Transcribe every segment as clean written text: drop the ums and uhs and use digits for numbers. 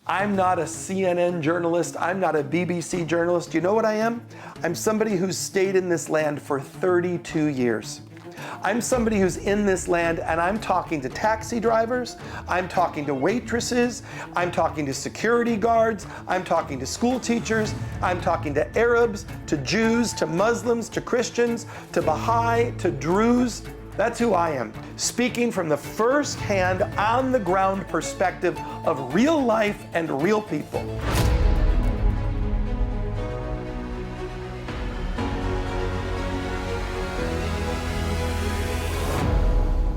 I'm not a CNN journalist. I'm not a BBC journalist. You know what I am? I'm somebody who's stayed in this land for 32 years. I'm somebody who's in this land, and I'm talking to taxi drivers, I'm talking to waitresses, I'm talking to security guards, I'm talking to school teachers, I'm talking to Arabs, to Jews, to Muslims, to Christians, to Baha'i, to Druze. That's who I am, speaking from the first-hand, on-the-ground perspective of real life and real people.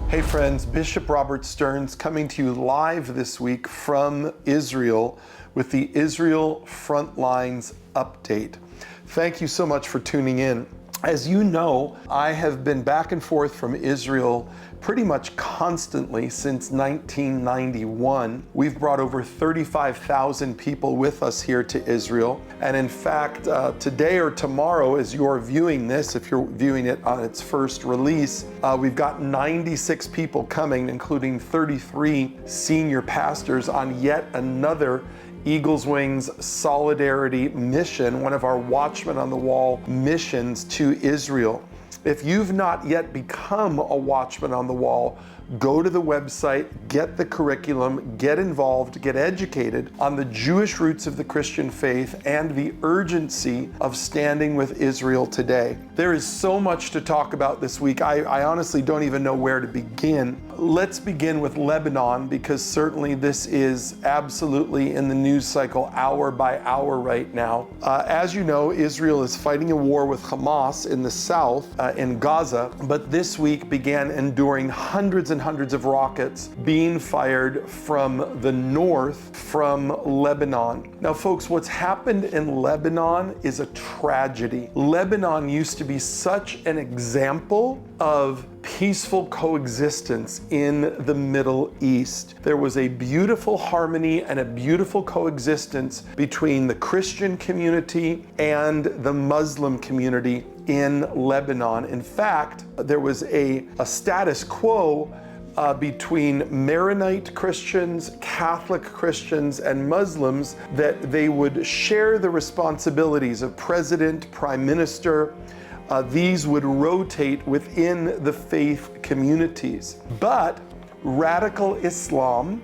Hey friends, Bishop Robert Stearns coming to you live this week from Israel with the Israel Frontline's update. Thank you so much for tuning in. As you know, I have been back and forth from Israel pretty much constantly since 1991. We've brought over 35,000 people with us here to Israel. And in fact, today or tomorrow, as you're viewing this, if you're viewing it on its first release, we've got 96 people coming, including 33 senior pastors on yet another Eagles Wings Solidarity mission, one of our Watchmen on the Wall missions to Israel. If you've not yet become a Watchman on the Wall, go to the website, get the curriculum, get involved, get educated on the Jewish roots of the Christian faith and the urgency of standing with Israel today. There is so much to talk about this week. I honestly don't even know where to begin. Let's begin with Lebanon, because certainly this is absolutely in the news cycle hour by hour right now. As you know, Israel is fighting a war with Hamas in the south, in Gaza, but this week began enduring hundreds and hundreds of rockets being fired from the north, from Lebanon. Now folks, what's happened in Lebanon is a tragedy. Lebanon used to be such an example of peaceful coexistence in the Middle East. There was a beautiful harmony and a beautiful coexistence between the Christian community and the Muslim community in Lebanon. In fact, there was a status quo between Maronite Christians, Catholic Christians, and Muslims, that they would share the responsibilities of president, prime minister. These would rotate within the faith communities. But radical Islam,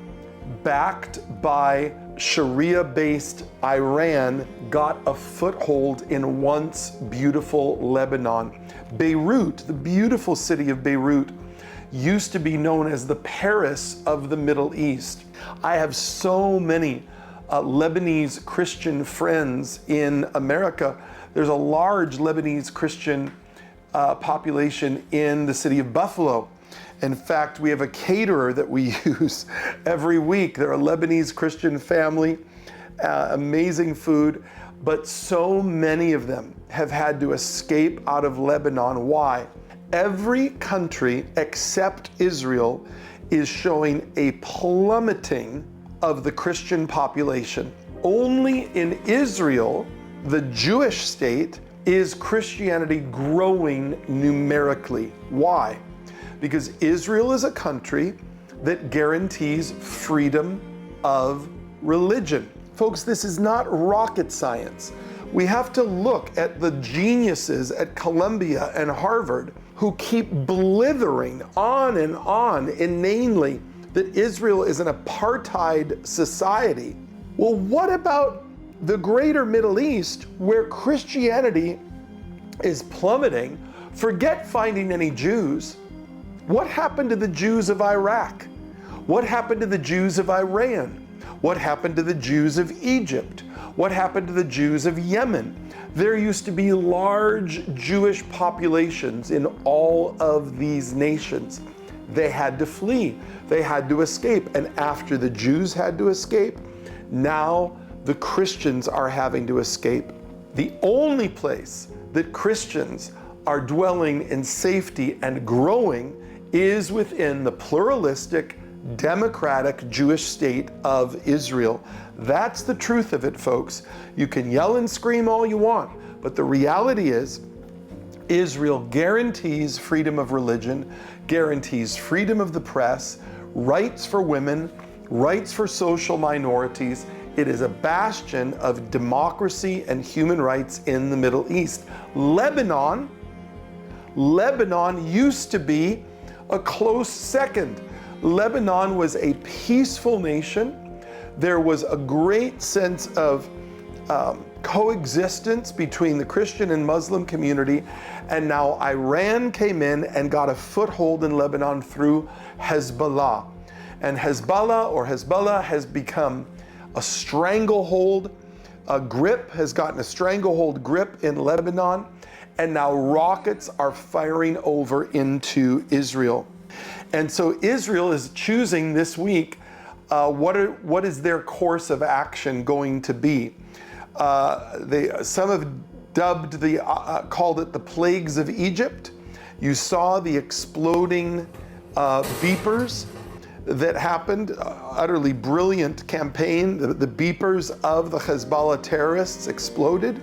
backed by Sharia-based Iran, got a foothold in once beautiful Lebanon. Beirut, the beautiful city of Beirut, used to be known as the Paris of the Middle East. I have so many Lebanese Christian friends in America. There's a large Lebanese Christian population in the city of Buffalo. In fact, we have a caterer that we use every week. They're a Lebanese Christian family, amazing food, but so many of them have had to escape out of Lebanon. Why? Every country except Israel is showing a plummeting of the Christian population. Only in Israel, the Jewish state, is Christianity growing numerically. Why? Because Israel is a country that guarantees freedom of religion. Folks, this is not rocket science. We have to look at the geniuses at Columbia and Harvard who keep blithering on and on inanely that Israel is an apartheid society. Well, what about the greater Middle East, where Christianity is plummeting? Forget finding any Jews. What happened to the Jews of Iraq? What happened to the Jews of Iran? What happened to the Jews of Egypt? What happened to the Jews of Yemen? There used to be large Jewish populations in all of these nations. They had to flee. They had to escape. And after the Jews had to escape, now the Christians are having to escape. The only place that Christians are dwelling in safety and growing is within the pluralistic, democratic Jewish state of Israel. That's the truth of it, folks. You can yell and scream all you want, but the reality is Israel guarantees freedom of religion, guarantees freedom of the press, rights for women, rights for social minorities, It is a bastion of democracy and human rights in the Middle East. Lebanon used to be a close second. Lebanon was a peaceful nation. There was a great sense of coexistence between the Christian and Muslim community, and now Iran came in and got a foothold in Lebanon through Hezbollah. And Hezbollah has become a stranglehold, has gotten a stranglehold grip in Lebanon, and now rockets are firing over into Israel. And so Israel is choosing this week what is their course of action going to be. Some have called it the plagues of Egypt. You saw the exploding beepers that happened, utterly brilliant campaign. The beepers of the Hezbollah terrorists exploded,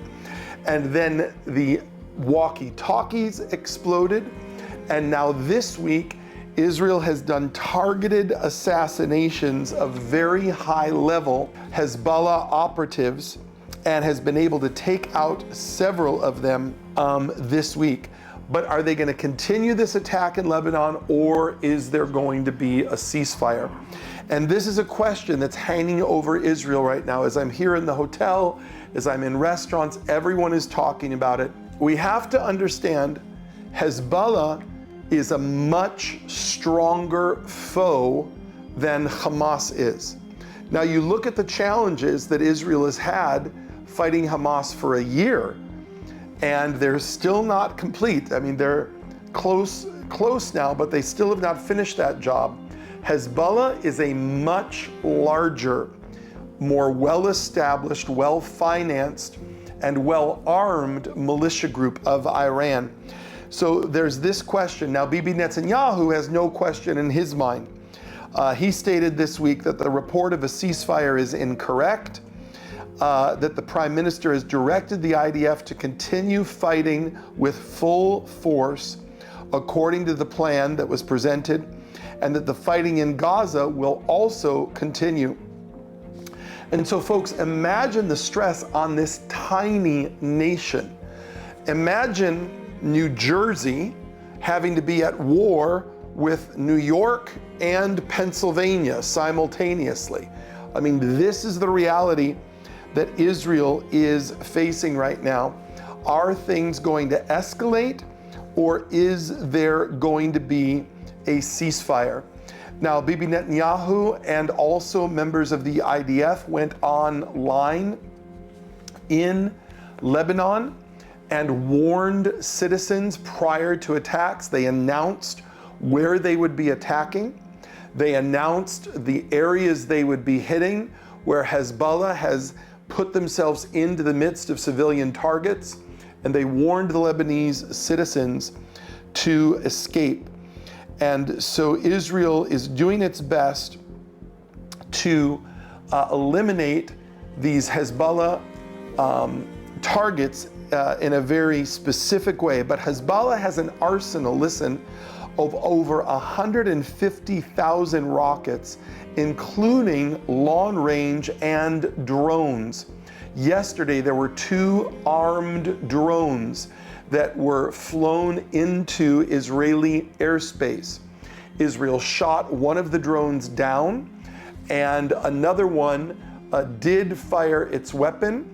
and then the walkie-talkies exploded. And now this week, Israel has done targeted assassinations of very high-level Hezbollah operatives and has been able to take out several of them this week. But are they going to continue this attack in Lebanon, or is there going to be a ceasefire? And this is a question that's hanging over Israel right now. As I'm here in the hotel, as I'm in restaurants, everyone is talking about it. We have to understand Hezbollah is a much stronger foe than Hamas is. Now you look at the challenges that Israel has had fighting Hamas for a year, and they're still not complete. I mean, they're close now, but they still have not finished that job. Hezbollah is a much larger, more well-established, well-financed, and well-armed militia group of Iran. So there's this question. Now, Bibi Netanyahu has no question in his mind. He stated this week that the report of a ceasefire is incorrect, that the Prime Minister has directed the IDF to continue fighting with full force according to the plan that was presented, and that the fighting in Gaza will also continue. And so, folks, imagine the stress on this tiny nation. Imagine New Jersey having to be at war with New York and Pennsylvania simultaneously. I mean, this is the reality that Israel is facing right now. Are things going to escalate, or is there going to be a ceasefire? Now, Bibi Netanyahu and also members of the IDF went online in Lebanon and warned citizens prior to attacks. They announced where they would be attacking. They announced the areas they would be hitting, where Hezbollah has put themselves into the midst of civilian targets, and they warned the Lebanese citizens to escape. And so Israel is doing its best to eliminate these Hezbollah targets in a very specific way. But Hezbollah has an arsenal, listen, of over 150,000 rockets, including long range and drones. Yesterday, there were 2 armed drones that were flown into Israeli airspace. Israel shot one of the drones down, and another one did fire its weapon.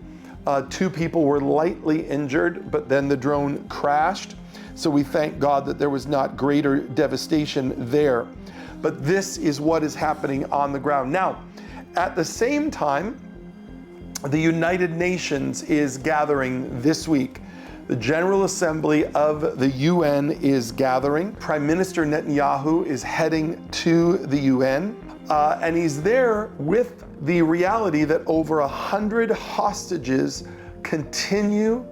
2 people were lightly injured, but then the drone crashed. So we thank God that there was not greater devastation there. But this is what is happening on the ground. Now, at the same time, the United Nations is gathering this week. The General Assembly of the UN is gathering. Prime Minister Netanyahu is heading to the UN, and he's there with the reality that over 100 hostages continue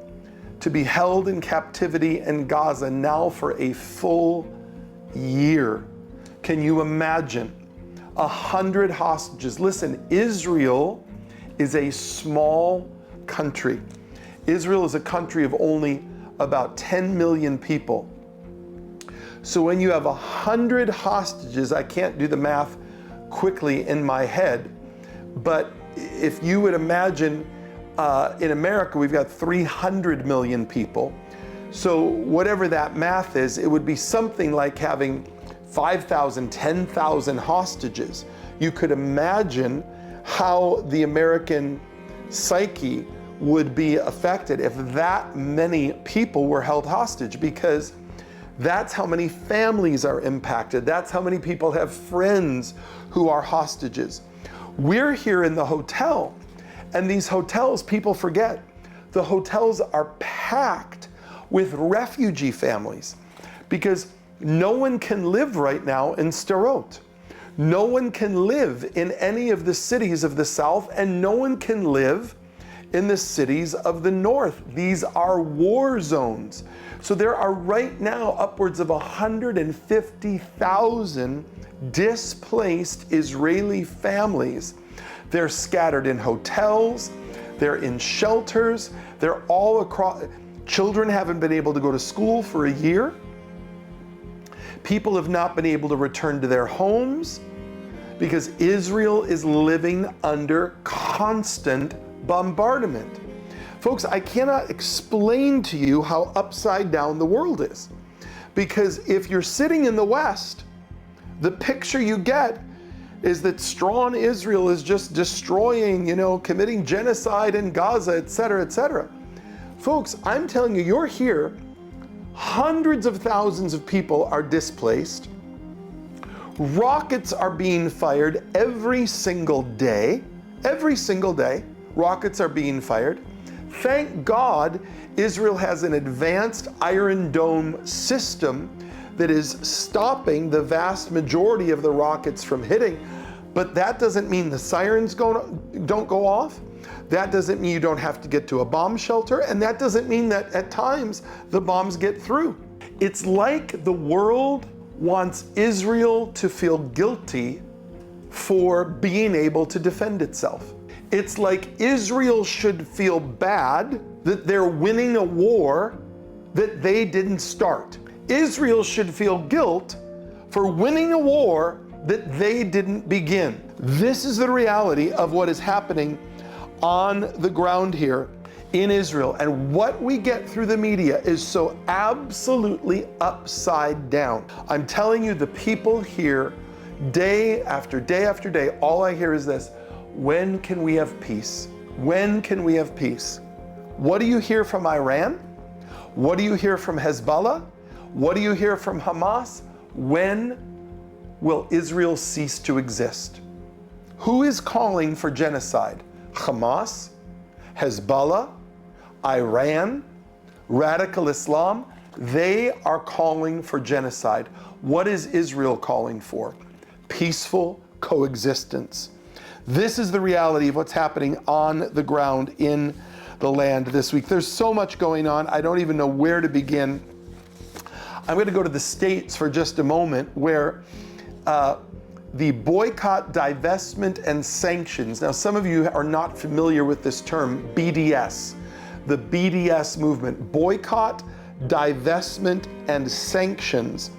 to be held in captivity in Gaza now for a full year. Can you imagine? 100 hostages. Listen, Israel is a small country. Israel is a country of only about 10 million people. So when you have 100 hostages, I can't do the math quickly in my head, but if you would imagine, in America, we've got 300 million people. So whatever that math is, it would be something like having 5,000, 10,000 hostages. You could imagine how the American psyche would be affected if that many people were held hostage, because that's how many families are impacted. That's how many people have friends who are hostages. We're here in the hotel, and these hotels, people forget, the hotels are packed with refugee families, because no one can live right now in Sderot. No one can live in any of the cities of the south, and no one can live in the cities of the north. These are war zones. So there are right now upwards of 150,000 displaced Israeli families. They're scattered in hotels, they're in shelters, they're all across. Children haven't been able to go to school for a year. People have not been able to return to their homes because Israel is living under constant bombardment. Folks, I cannot explain to you how upside down the world is. Because if you're sitting in the West, the picture you get is that strong Israel is just destroying, committing genocide in Gaza, etc., etc. Folks, I'm telling you, you're here, hundreds of thousands of people are displaced, rockets are being fired every single day, rockets are being fired. Thank God Israel has an advanced Iron Dome system that is stopping the vast majority of the rockets from hitting, but that doesn't mean the sirens don't go off. That doesn't mean you don't have to get to a bomb shelter, and that doesn't mean that at times the bombs get through. It's like the world wants Israel to feel guilty for being able to defend itself. It's like Israel should feel bad that they're winning a war that they didn't start. Israel should feel guilt for winning a war that they didn't begin. This is the reality of what is happening on the ground here in Israel. And what we get through the media is so absolutely upside down. I'm telling you, the people here, day after day after day, all I hear is this: when can we have peace? When can we have peace? What do you hear from Iran? What do you hear from Hezbollah? What do you hear from Hamas? When will Israel cease to exist? Who is calling for genocide? Hamas, Hezbollah, Iran, radical Islam. They are calling for genocide. What is Israel calling for? Peaceful coexistence. This is the reality of what's happening on the ground in the land this week. There's so much going on, I don't even know where to begin. I'm going to go to the States for just a moment, where the boycott, divestment, and sanctions. Now, some of you are not familiar with this term, BDS, the BDS movement, boycott, divestment, and sanctions.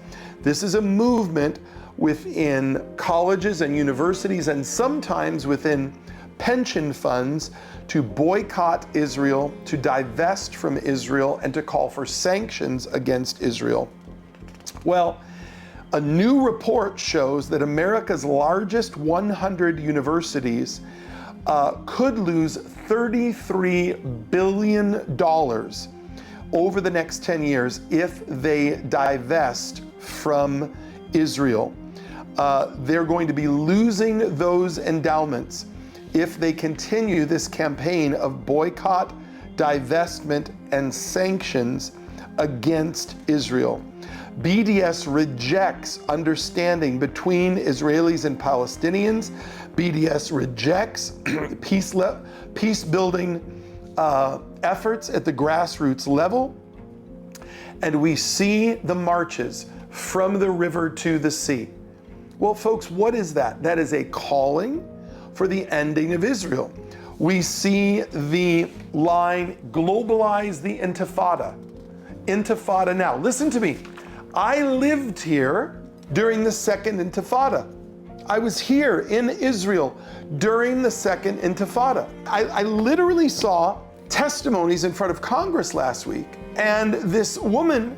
This is a movement within colleges and universities, and sometimes within pension funds, to boycott Israel, to divest from Israel, and to call for sanctions against Israel. Well, a new report shows that America's largest 100 universities could lose $33 billion over the next 10 years if they divest from Israel. They're going to be losing those endowments if they continue this campaign of boycott, divestment, and sanctions against Israel. BDS rejects understanding between Israelis and Palestinians. BDS rejects peace-building efforts at the grassroots level. And we see the marches from the river to the sea. Well, folks, what is that? That is a calling for the ending of Israel. We see the line, globalize the intifada. Intifada now. Listen to me. I lived here during the second intifada. I was here in Israel during the Second Intifada. I literally saw testimonies in front of Congress last week. And this woman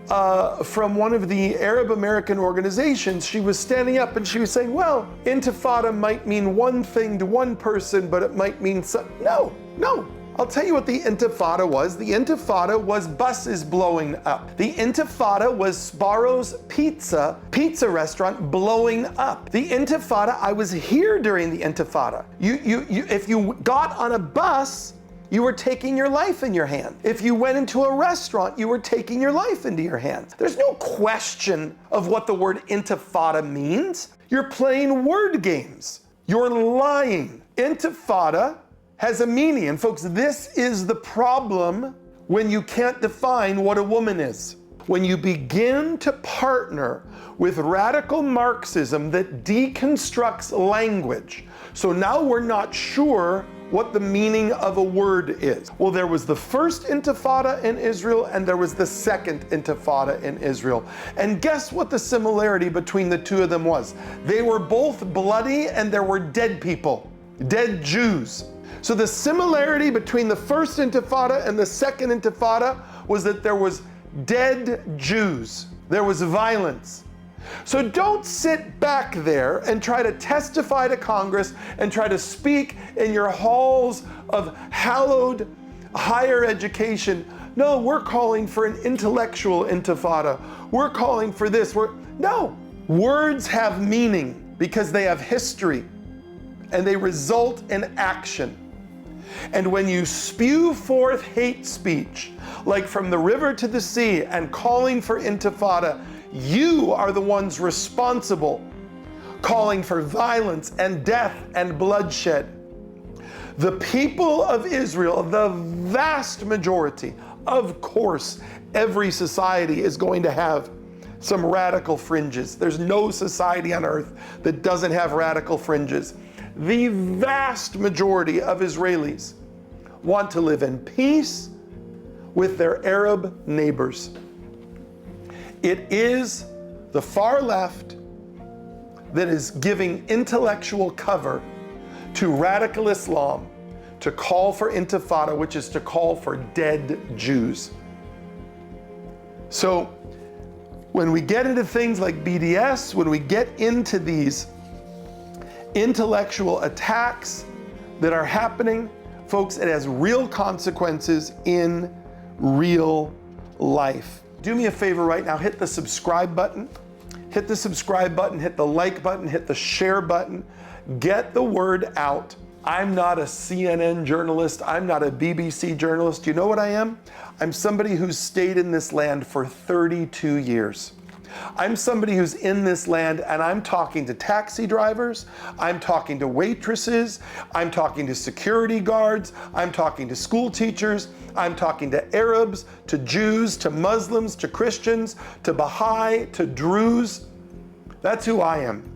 from one of the Arab American organizations, she was standing up and she was saying, well, intifada might mean one thing to one person, but it might mean something. No. I'll tell you what the intifada was. The intifada was buses blowing up. The intifada was Sbarro's pizza restaurant blowing up. The intifada, I was here during the intifada. If you got on a bus, you were taking your life in your hand. If you went into a restaurant, you were taking your life into your hands. There's no question of what the word intifada means. You're playing word games. You're lying. Intifada has a meaning. And folks, this is the problem when you can't define what a woman is. When you begin to partner with radical Marxism that deconstructs language. So now we're not sure what the meaning of a word is. Well, there was the first intifada in Israel and there was the second intifada in Israel. And guess what the similarity between the two of them was? They were both bloody and there were dead people, dead Jews. So the similarity between the first intifada and the second intifada was that there was dead Jews. There was violence. So don't sit back there and try to testify to Congress and try to speak in your halls of hallowed higher education. No, we're calling for an intellectual intifada. We're calling for this. No, words have meaning because they have history and they result in action. And when you spew forth hate speech, like from the river to the sea and calling for intifada, you are the ones responsible, calling for violence and death and bloodshed. The people of Israel, the vast majority, of course, every society is going to have some radical fringes. There's no society on earth that doesn't have radical fringes. The vast majority of Israelis want to live in peace with their Arab neighbors. It is the far left that is giving intellectual cover to radical Islam to call for intifada, which is to call for dead Jews. So when we get into things like BDS, when we get into these intellectual attacks that are happening, folks, it has real consequences in real life. Do me a favor right now, hit the subscribe button. Hit the subscribe button, hit the like button, hit the share button. Get the word out. I'm not a CNN journalist. I'm not a BBC journalist. You know what I am? I'm somebody who's stayed in this land for 32 years. I'm somebody who's in this land and I'm talking to taxi drivers, I'm talking to waitresses, I'm talking to security guards, I'm talking to school teachers, I'm talking to Arabs, to Jews, to Muslims, to Christians, to Baha'i, to Druze. That's who I am.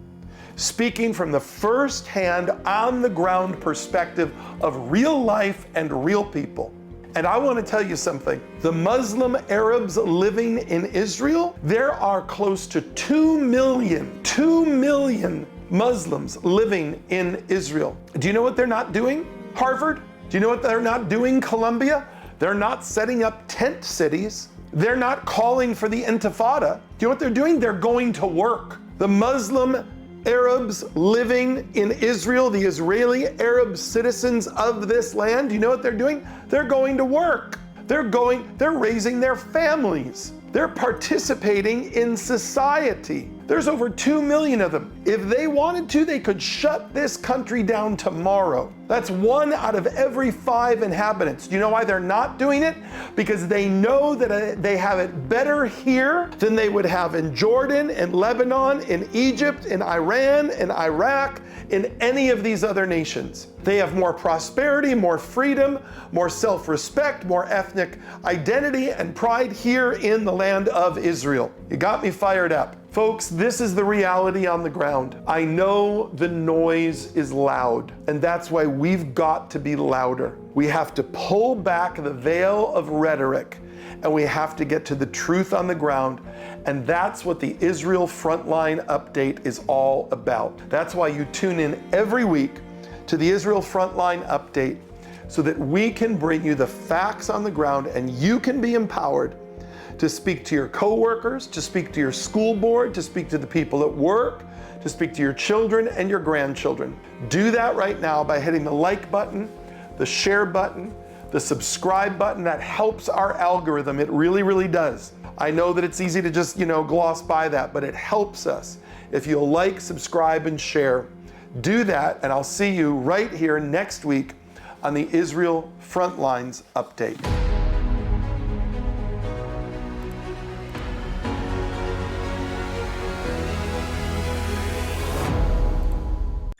Speaking from the first-hand, on-the-ground perspective of real life and real people. And I want to tell you something. The Muslim Arabs living in Israel, there are close to 2 million Muslims living in Israel. Do you know what they're not doing? Harvard? Do you know what they're not doing? Columbia? They're not setting up tent cities. They're not calling for the intifada. Do you know what they're doing? They're going to work. The Muslim Arabs living in Israel, the Israeli Arab citizens of this land, do you know what they're doing? They're going to work. They're raising their families. They're participating in society. There's over 2 million of them. If they wanted to, they could shut this country down tomorrow. That's 1 out of every 5 inhabitants. Do you know why they're not doing it? Because they know that they have it better here than they would have in Jordan, in Lebanon, in Egypt, in Iran, in Iraq, in any of these other nations. They have more prosperity, more freedom, more self-respect, more ethnic identity and pride here in the land of Israel. You got me fired up. Folks, this is the reality on the ground. I know the noise is loud, and that's why we've got to be louder. We have to pull back the veil of rhetoric, and we have to get to the truth on the ground, and that's what the Israel Frontline update is all about. That's why you tune in every week to the Israel Frontline update, so that we can bring you the facts on the ground and you can be empowered to speak to your coworkers, to speak to your school board, to speak to the people at work, to speak to your children and your grandchildren. Do that right now by hitting the like button, the share button, the subscribe button. That helps our algorithm. It really, really does. I know that it's easy to just, gloss by that, but it helps us. If you'll like, subscribe, and share, do that, and I'll see you right here next week on the Israel Frontlines Update.